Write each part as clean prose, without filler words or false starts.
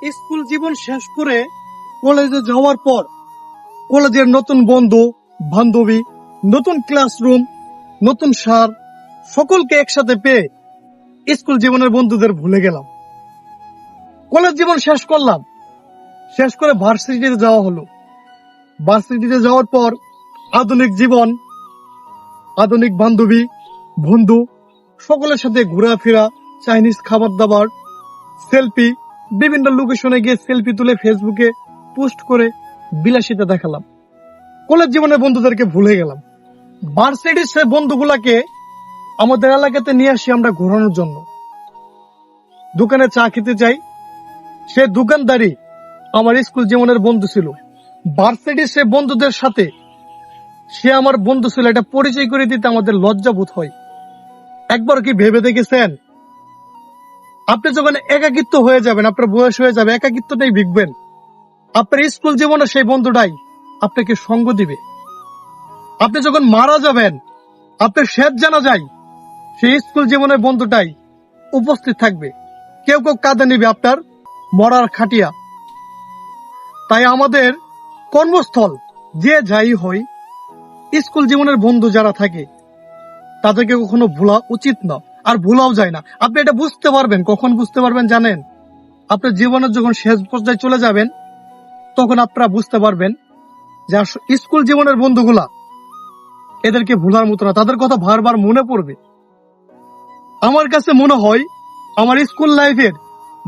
School জীবন শেষ করে কলেজে যাওয়ার পর কলেজের নতুন বন্ধু বান্ধবী, নতুন ক্লাসরুম, নতুন স্যার, সকলকে একসাথে পেয়ে স্কুল জীবনের বন্ধুদের ভুলে গেলাম। কলেজ জীবন শেষ করলাম, শেষ করে ভার্সিটিতে যাওয়া হলো। ভার্সিটিতে যাওয়ার পর আধুনিক জীবন, আধুনিক বান্ধবী, বন্ধু, সকলের সাথে ঘোরাফেরা, চাইনিজ খাবার দাবার, সেলফি, বিভিন্ন লোকেশনে গিয়ে সেলফি তুলে ফেসবুকে পোস্ট করে বিলাসিতা দেখালাম। কলেজ জীবনের বন্ধুদেরকে ভুলে গেলাম। ভার্সিটির সে বন্ধুগুলাকে আমাদের এলাকাতে নিয়ে আসি আমরা ঘোরানোর জন্য। দোকানে চা খেতে যাই, সে দোকানদারি আমার স্কুল জীবনের বন্ধু ছিল। ভার্সিটির সে বন্ধুদের সাথে সে আমার বন্ধু ছিল, এটা পরিচয় করে দিতে আমাদের লজ্জাবোধ হয়। একবার কি ভেবে দেখেছেন, আপনি যখন একাকিত্ব হয়ে যাবেন, আপনার বয়স হয়ে যাবে, একাকিত্বটাই ভিগবেন, আপনার স্কুল জীবনে সেই বন্ধুটাই আপনাকে সঙ্গ দিবে। আপনি যখন মারা যাবেন, আপনার শেষ জানা যায়, সেই স্কুল জীবনের বন্ধুটাই উপস্থিত থাকবে। কেউ কেউ কাঁধে নিবে আপনার মরার খাটিয়া। তাই আমাদের কর্মস্থল যে যাই হয়, স্কুল জীবনের বন্ধু যারা থাকে তাদেরকে কখনো ভোলা উচিত না, আর ভোলাও যায় না। আপনি এটা বুঝতে পারবেন, কখন বুঝতে পারবেন জানেন? আপনার জীবনের যখন শেষ পর্যায়ে চলে যাবেন, তখন আপনারা বুঝতে পারবেন যে স্কুল জীবনের বন্ধুগুলা এদেরকে ভোলার মতো না, তাদের কথা বারবার মনে পড়বে। আমার কাছে মনে হয় আমার স্কুল লাইফের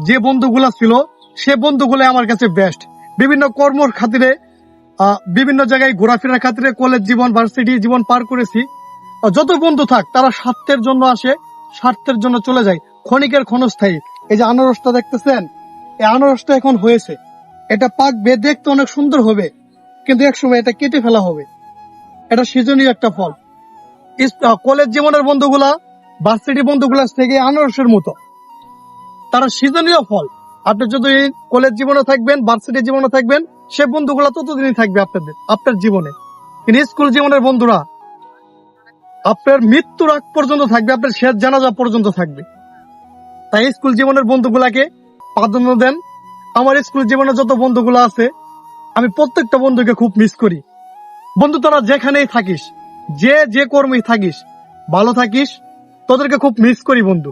যে বন্ধুগুলা ছিল, সে বন্ধুগুলো আমার কাছে বেস্ট। বিভিন্ন কর্মর খাতিরে, বিভিন্ন জায়গায় ঘোরাফেরার খাতিরে কলেজ জীবন, ভার্সিটি জীবন পার করেছি। যত বন্ধু থাক, তারা স্বার্থের জন্য আসে, স্বার্থের জন্য চলে যায়। ক্ষণিকের ক্ষণস্থায়ী। এই যে আনারসটা দেখতেছেন, এই আনারসটা এখন হয়েছে, এটা পাকবে, দেখতে অনেক সুন্দর হবে, কিন্তু একসময় এটা কেটে ফেলা হবে। এটা সিজনীয় একটা ফল। কলেজ জীবনের বন্ধুগুলা ভার্সিটি বন্ধুগুলা থেকে আনারসের মতো, তারা সিজনীয় ফল। আপনি যদি কলেজ জীবনে থাকবেন, ভার্সিটি জীবনে থাকবেন, সে বন্ধুগুলা ততদিনই থাকবে আপনার জীবনে। কিন্তু স্কুল জীবনের বন্ধুরা আপনার মৃত্যুর আগ পর্যন্ত থাকবে, আপনার শেষ জানাজা পর্যন্ত থাকবে। তাই স্কুল জীবনের বন্ধুগুলাকে প্রাধান্য দেন। আমার স্কুল জীবনে যত বন্ধুগুলো আছে, আমি প্রত্যেকটা বন্ধুকে খুব মিস করি। বন্ধু, তোরা যেখানেই থাকিস, যে কর্মেই থাকিস, ভালো থাকিস, তোদেরকে খুব মিস করি বন্ধু।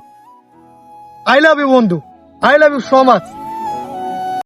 আই লাভ ইউ বন্ধু, I love you so much.